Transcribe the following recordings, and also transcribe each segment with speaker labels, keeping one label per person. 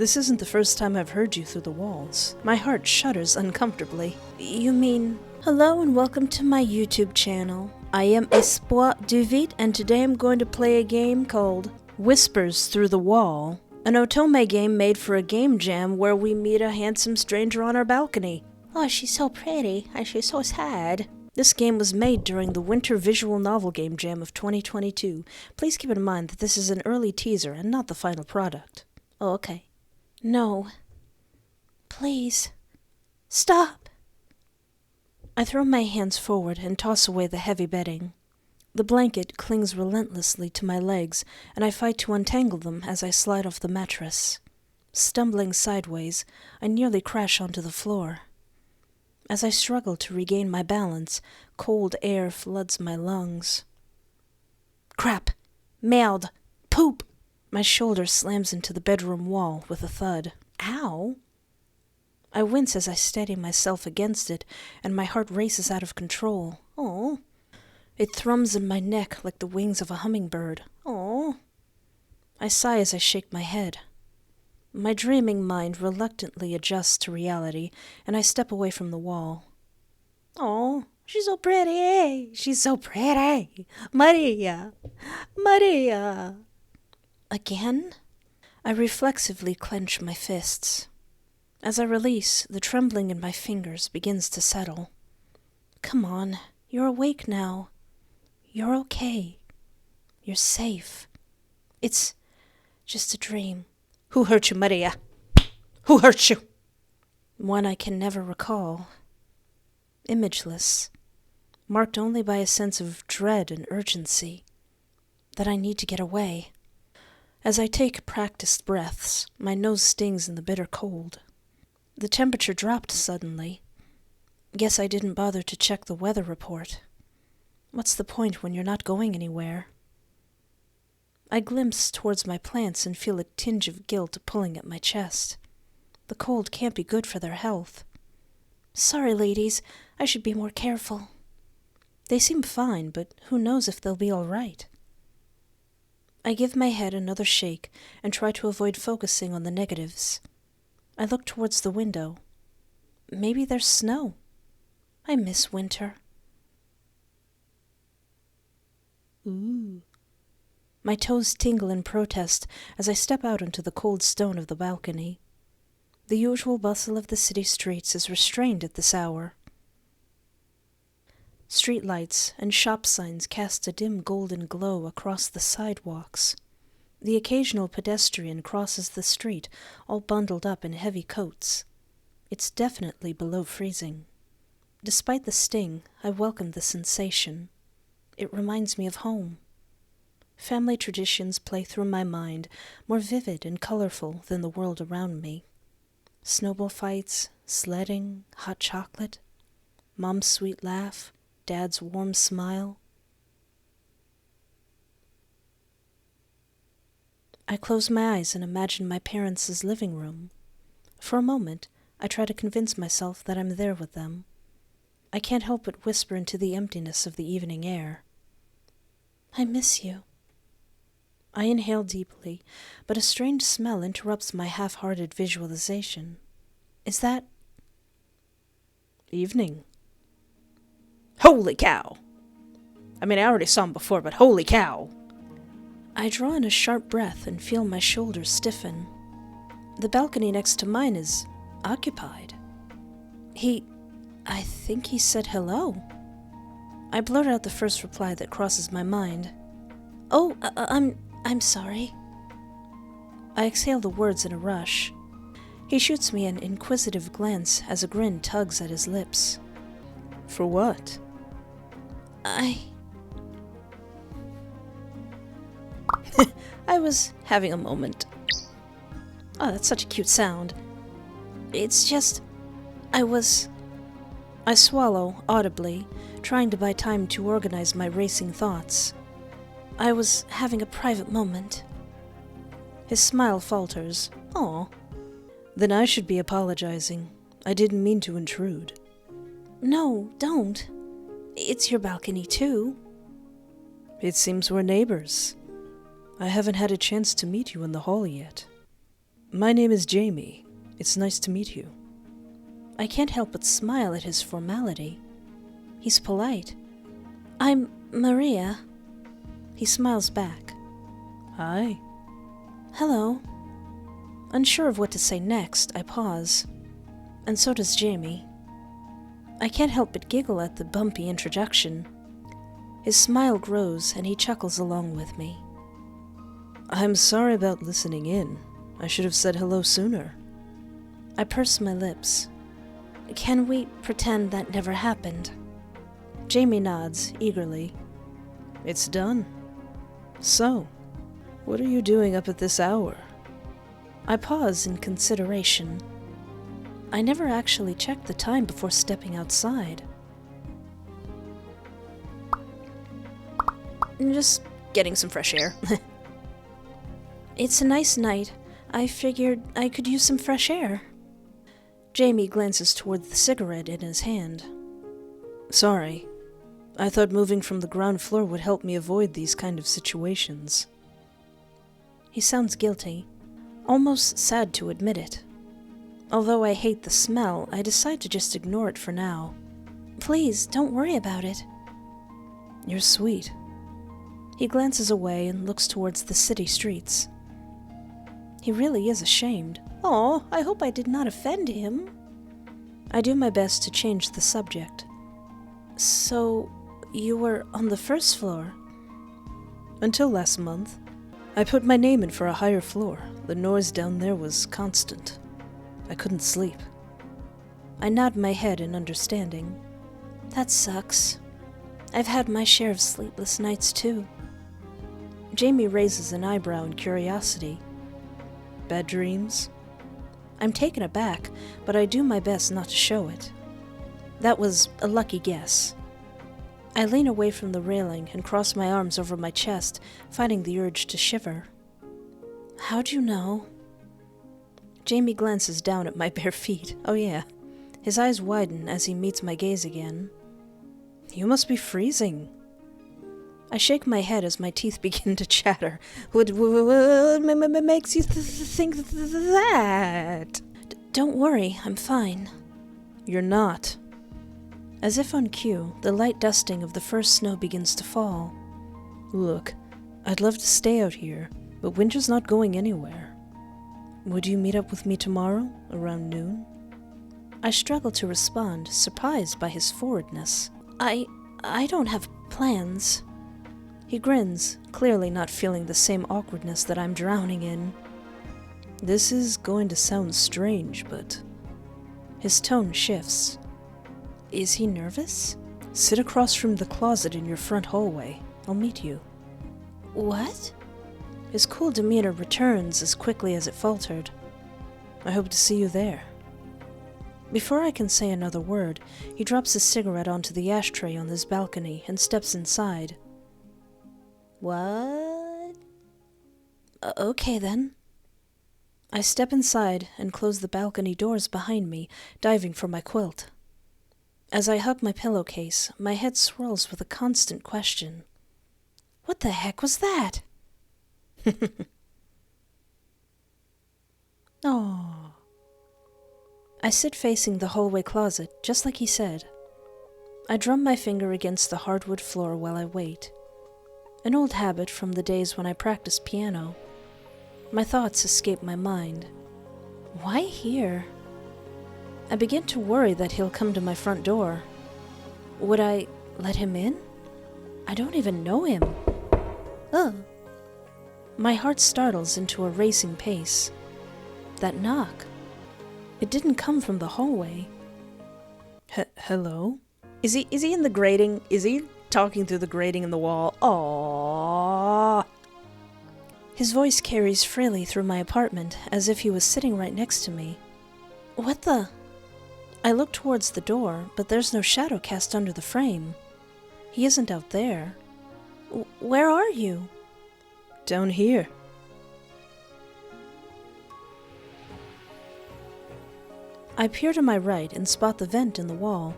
Speaker 1: This isn't the first time I've heard you through the walls. My heart shudders uncomfortably. You mean... Hello and welcome to my YouTube channel. I am Espoir Duvit, and today I'm going to play a game called Whispers Through the Wall. An otome game made for a game jam where we meet a handsome stranger on our balcony. Oh, she's so pretty, and she's so sad. This game was made during the Winter Visual Novel Game Jam of 2022. Please keep in mind that this is an early teaser and not the final product. Oh, okay. No. Please. Stop. I throw my hands forward and toss away the heavy bedding. The blanket clings relentlessly to my legs, and I fight to untangle them as I slide off the mattress. Stumbling sideways, I nearly crash onto the floor. As I struggle to regain my balance, cold air floods my lungs. Crap! Merde! Poop! My shoulder slams into the bedroom wall with a thud. Ow! I wince as I steady myself against it, and my heart races out of control. Oh! It thrums in my neck like the wings of a hummingbird. Oh! I sigh as I shake my head. My dreaming mind reluctantly adjusts to reality, and I step away from the wall. Oh, she's so pretty! She's so pretty! Maria! Maria! Again? I reflexively clench my fists. As I release, the trembling in my fingers begins to settle. Come on, you're awake now. You're okay. You're safe. It's just a dream. Who hurt you, Maria? Who hurt you? One I can never recall. Imageless, marked only by a sense of dread and urgency, that I need to get away. As I take practiced breaths, my nose stings in the bitter cold. The temperature dropped suddenly. Guess I didn't bother to check the weather report. What's the point when you're not going anywhere? I glimpse towards my plants and feel a tinge of guilt pulling at my chest. The cold can't be good for their health. Sorry, ladies, I should be more careful. They seem fine, but who knows if they'll be all right. I give my head another shake and try to avoid focusing on the negatives. I look towards the window. Maybe there's snow. I miss winter. Ooh. My toes tingle in protest as I step out onto the cold stone of the balcony. The usual bustle of the city streets is restrained at this hour. Street lights and shop signs cast a dim golden glow across the sidewalks. The occasional pedestrian crosses the street, all bundled up in heavy coats. It's definitely below freezing. Despite the sting, I welcome the sensation. It reminds me of home. Family traditions play through my mind, more vivid and colorful than the world around me. Snowball fights, sledding, hot chocolate, Mom's sweet laugh, Dad's warm smile. I close my eyes and imagine my parents' living room. For a moment, I try to convince myself that I'm there with them. I can't help but whisper into the emptiness of the evening air. I miss you. I inhale deeply, but a strange smell interrupts my half-hearted visualization. Is that... evening? Holy cow! I mean, I already saw him before, but holy cow! I draw in a sharp breath and feel my shoulders stiffen. The balcony next to mine is occupied. I think he said hello. I blurt out the first reply that crosses my mind. Oh, I'm sorry. I exhale the words in a rush. He shoots me an inquisitive glance as a grin tugs at his lips. For what? I was having a moment. Oh, that's such a cute sound. It's just... I swallow audibly, trying to buy time to organize my racing thoughts. I was having a private moment. His smile falters. Aw. Then I should be apologizing. I didn't mean to intrude. No, don't. It's your balcony, too. It seems we're neighbors. I haven't had a chance to meet you in the hall yet. My name is Jamie. It's nice to meet you. I can't help but smile at his formality. He's polite. I'm Maria. He smiles back. Hi. Hello. Unsure of what to say next, I pause. And so does Jamie. I can't help but giggle at the bumpy introduction. His smile grows and he chuckles along with me. I'm sorry about listening in. I should have said hello sooner. I purse my lips. Can we pretend that never happened? Jamie nods eagerly. It's done. So, what are you doing up at this hour? I pause in consideration. I never actually checked the time before stepping outside. Just getting some fresh air. It's a nice night. I figured I could use some fresh air. Jamie glances toward the cigarette in his hand. Sorry. I thought moving from the ground floor would help me avoid these kind of situations. He sounds guilty, almost sad to admit it. Although I hate the smell, I decide to just ignore it for now. Please, don't worry about it. You're sweet. He glances away and looks towards the city streets. He really is ashamed. Oh, I hope I did not offend him. I do my best to change the subject. So, you were on the first floor? Until last month. I put my name in for a higher floor. The noise down there was constant. I couldn't sleep. I nod my head in understanding. That sucks. I've had my share of sleepless nights too. Jamie raises an eyebrow in curiosity. Bad dreams? I'm taken aback, but I do my best not to show it. That was a lucky guess. I lean away from the railing and cross my arms over my chest, fighting the urge to shiver. How'd you know? Jamie glances down at my bare feet. Oh yeah. His eyes widen as he meets my gaze again. You must be freezing. I shake my head as my teeth begin to chatter. What makes you think that? Don't worry, I'm fine. You're not. As if on cue, the light dusting of the first snow begins to fall. Look, I'd love to stay out here, but winter's not going anywhere. Would you meet up with me tomorrow, around noon? I struggle to respond, surprised by his forwardness. I don't have plans. He grins, clearly not feeling the same awkwardness that I'm drowning in. This is going to sound strange, but... His tone shifts. Is he nervous? Sit across from the closet in your front hallway. I'll meet you. What? His cool demeanor returns as quickly as it faltered. I hope to see you there. Before I can say another word, he drops his cigarette onto the ashtray on his balcony and steps inside. What? Okay then. I step inside and close the balcony doors behind me, diving for my quilt. As I hug my pillowcase, my head swirls with a constant question. What the heck was that? Oh. I sit facing the hallway closet, just like he said. I drum my finger against the hardwood floor while I wait. An old habit from the days when I practiced piano. My thoughts escape my mind. Why here? I begin to worry that he'll come to my front door. Would I let him in? I don't even know him. Oh. My heart startles into a racing pace. That knock. It didn't come from the hallway. Hello? Is he in the grating? Is he talking through the grating in the wall? Aww. His voice carries freely through my apartment, as if he was sitting right next to me. What the? I look towards the door, but there's no shadow cast under the frame. He isn't out there. Where are you? Down here. I peer to my right and spot the vent in the wall.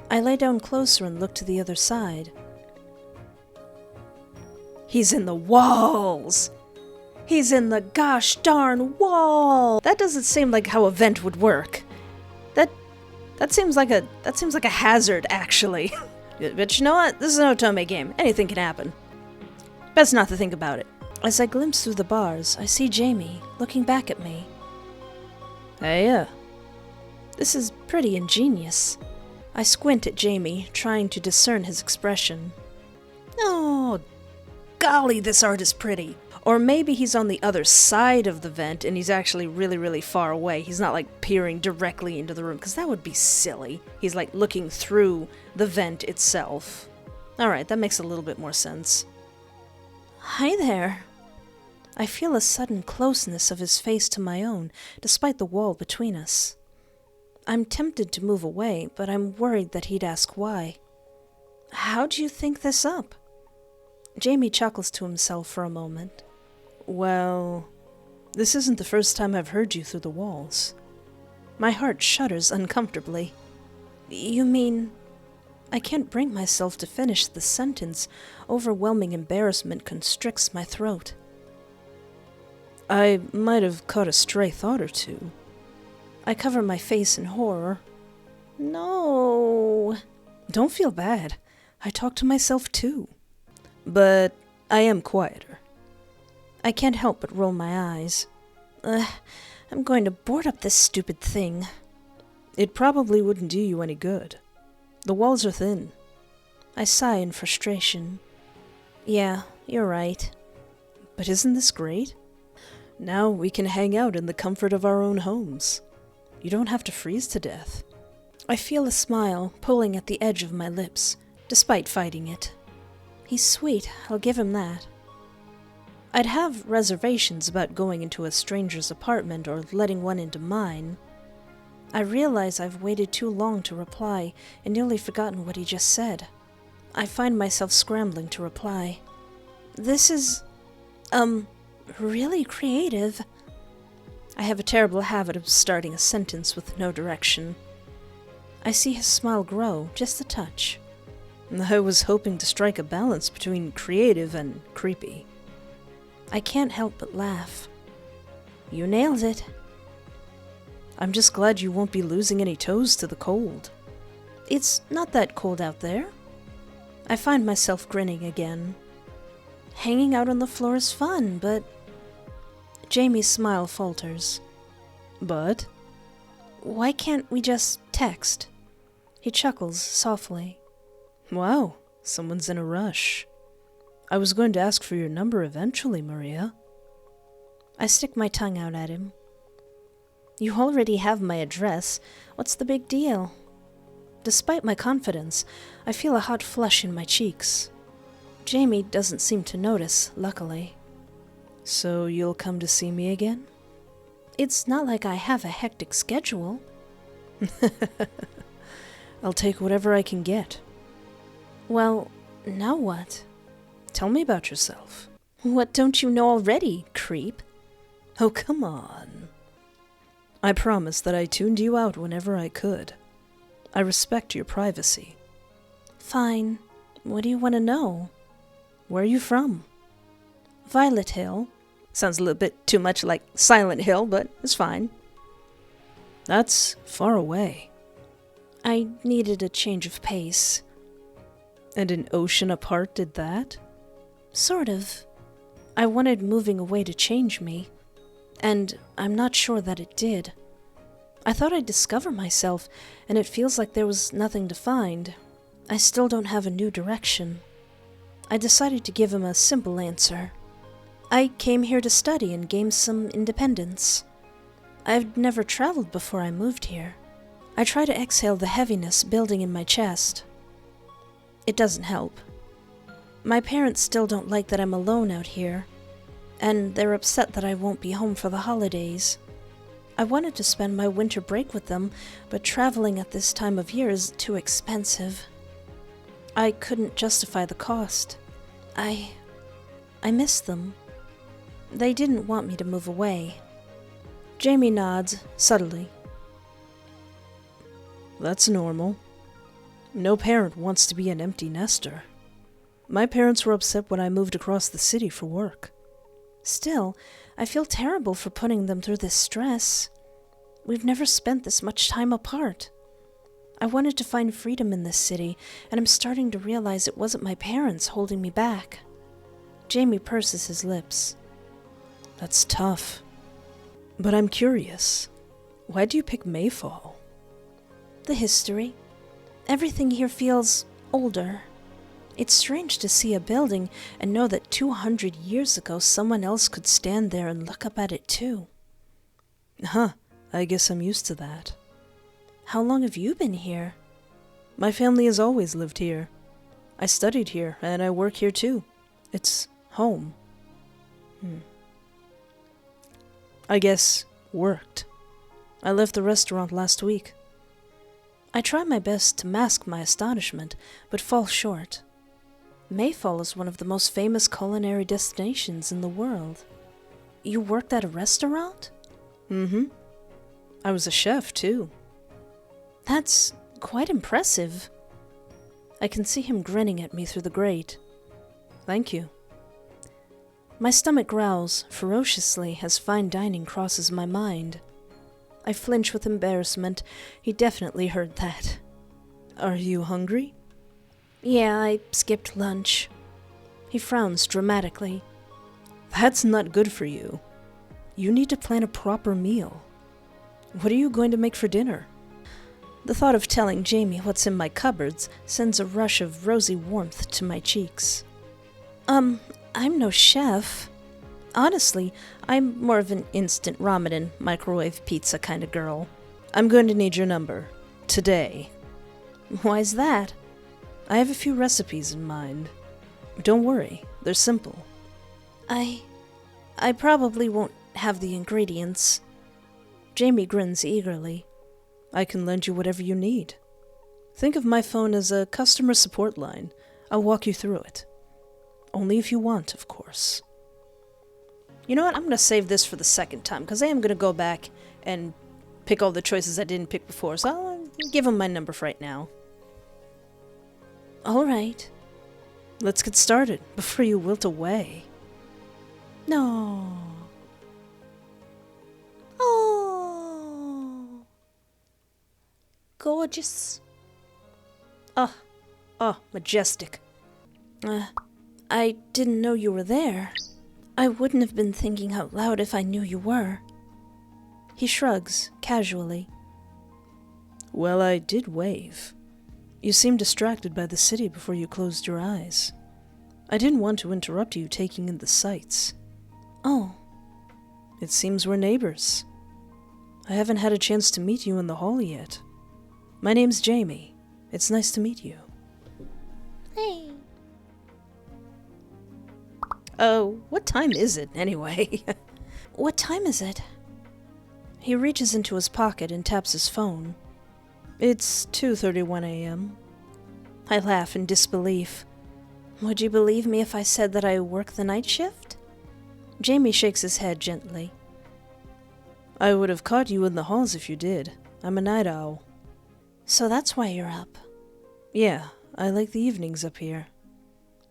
Speaker 1: I lay down closer and look to the other side. He's in the walls! He's in the gosh darn wall! That doesn't seem like how a vent would work. That seems like a hazard, actually. But you know what? This is an otome game. Anything can happen. Best not to think about it. As I glimpse through the bars, I see Jamie looking back at me. Hey, this is pretty ingenious. I squint at Jamie, trying to discern his expression. Oh, golly, this art is pretty. Or maybe he's on the other side of the vent and he's actually really, really far away. He's not like peering directly into the room, because that would be silly. He's like looking through the vent itself. Alright, that makes a little bit more sense. Hi there. I feel a sudden closeness of his face to my own, despite the wall between us. I'm tempted to move away, but I'm worried that he'd ask why. How'd you think this up? Jamie chuckles to himself for a moment. Well, this isn't the first time I've heard you through the walls. My heart shudders uncomfortably. You mean... I can't bring myself to finish the sentence. Overwhelming embarrassment constricts my throat. I might have caught a stray thought or two. I cover my face in horror. No. Don't feel bad. I talk to myself too. But I am quieter. I can't help but roll my eyes. I'm going to board up this stupid thing. It probably wouldn't do you any good. The walls are thin. I sigh in frustration. Yeah, you're right. But isn't this great? Now we can hang out in the comfort of our own homes. You don't have to freeze to death. I feel a smile pulling at the edge of my lips, despite fighting it. He's sweet, I'll give him that. I'd have reservations about going into a stranger's apartment or letting one into mine. I realize I've waited too long to reply and nearly forgotten what he just said. I find myself scrambling to reply. This is, really creative. I have a terrible habit of starting a sentence with no direction. I see his smile grow just a touch. I was hoping to strike a balance between creative and creepy. I can't help but laugh. You nailed it. I'm just glad you won't be losing any toes to the cold. It's not that cold out there. I find myself grinning again. Hanging out on the floor is fun, but... Jamie's smile falters. But? Why can't we just text? He chuckles softly. Wow, someone's in a rush. I was going to ask for your number eventually, Maria. I stick my tongue out at him. You already have my address. What's the big deal? Despite my confidence, I feel a hot flush in my cheeks. Jamie doesn't seem to notice, luckily. So you'll come to see me again? It's not like I have a hectic schedule. I'll take whatever I can get. Well, now what? Tell me about yourself. What don't you know already, creep? Oh, come on. I promised that I tuned you out whenever I could. I respect your privacy. Fine. What do you want to know? Where are you from? Violet Hill. Sounds a little bit too much like Silent Hill, but it's fine. That's far away. I needed a change of pace. And an ocean apart did that? Sort of. I wanted moving away to change me, and I'm not sure that it did. I thought I'd discover myself, and it feels like there was nothing to find. I still don't have a new direction. I decided to give him a simple answer. I came here to study and gain some independence. I've never traveled before I moved here. I try to exhale the heaviness building in my chest. It doesn't help. My parents still don't like that I'm alone out here, and they're upset that I won't be home for the holidays. I wanted to spend my winter break with them, but traveling at this time of year is too expensive. I couldn't justify the cost. I miss them. They didn't want me to move away. Jamie nods, subtly. That's normal. No parent wants to be an empty nester. My parents were upset when I moved across the city for work. Still, I feel terrible for putting them through this stress. We've never spent this much time apart. I wanted to find freedom in this city, and I'm starting to realize it wasn't my parents holding me back. Jamie purses his lips. That's tough. But I'm curious. Why do you pick Mayfall? The history. Everything here feels older. It's strange to see a building and know that 200 years ago someone else could stand there and look up at it too. Huh, I guess I'm used to that. How long have you been here? My family has always lived here. I studied here and I work here too. It's home. I guess worked. I left the restaurant last week. I try my best to mask my astonishment, but fall short. Mayfall is one of the most famous culinary destinations in the world. You worked at a restaurant? Mm-hmm. I was a chef, too. That's quite impressive. I can see him grinning at me through the grate. Thank you. My stomach growls ferociously as fine dining crosses my mind. I flinch with embarrassment. He definitely heard that. Are you hungry? Yeah, I skipped lunch. He frowns dramatically. That's not good for you. You need to plan a proper meal. What are you going to make for dinner? The thought of telling Jamie what's in my cupboards sends a rush of rosy warmth to my cheeks. I'm no chef. Honestly, I'm more of an instant ramen and microwave pizza kind of girl. I'm going to need your number. Today. Why's that? I have a few recipes in mind. Don't worry, they're simple. I probably won't have the ingredients. Jamie grins eagerly. I can lend you whatever you need. Think of my phone as a customer support line. I'll walk you through it. Only if you want, of course. You know what? I'm going to save this for the second time, because I am going to go back and pick all the choices I didn't pick before, so I'll give him my number for right now. All right. Let's get started before you wilt away. No. Oh. Gorgeous. Oh, majestic. I didn't know you were there. I wouldn't have been thinking out loud if I knew you were. He shrugs, casually. Well, I did wave. You seemed distracted by the city before you closed your eyes. I didn't want to interrupt you taking in the sights. Oh. It seems we're neighbors. I haven't had a chance to meet you in the hall yet. My name's Jamie. It's nice to meet you. Hey. Oh, what time is it, anyway? What time is it? He reaches into his pocket and taps his phone. It's 2:31 a.m. I laugh in disbelief. Would you believe me if I said that I work the night shift? Jamie shakes his head gently. I would have caught you in the halls if you did. I'm a night owl. So that's why you're up. Yeah, I like the evenings up here.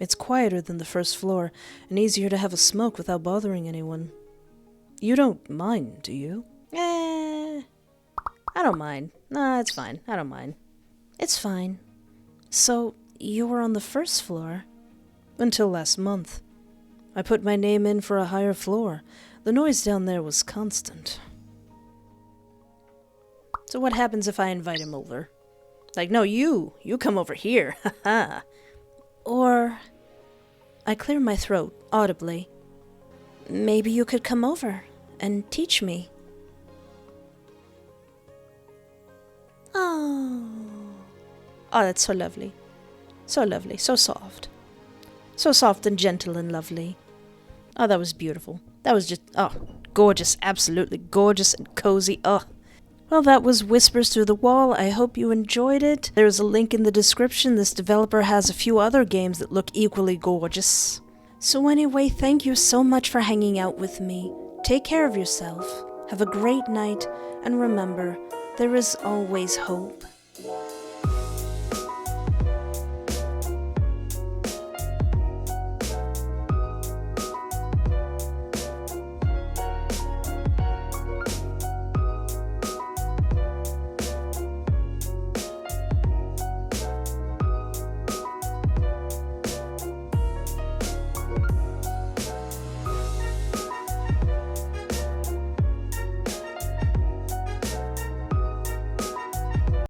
Speaker 1: It's quieter than the first floor, and easier to have a smoke without bothering anyone. You don't mind, do you? I don't mind. Nah, it's fine. I don't mind. It's fine. So, you were on the first floor? Until last month. I put my name in for a higher floor. The noise down there was constant. So what happens if I invite him over? Like, no, you come over here. Haha. Or... I clear my throat, audibly. Maybe you could come over and teach me. Oh, that's so lovely. So lovely, so soft. So soft and gentle and lovely. Oh, that was beautiful. That was just, gorgeous, absolutely gorgeous and cozy. Well, that was Whispers Through the Wall. I hope you enjoyed it. There's a link in the description. This developer has a few other games that look equally gorgeous. So anyway, thank you so much for hanging out with me. Take care of yourself. Have a great night, and remember, there is always hope.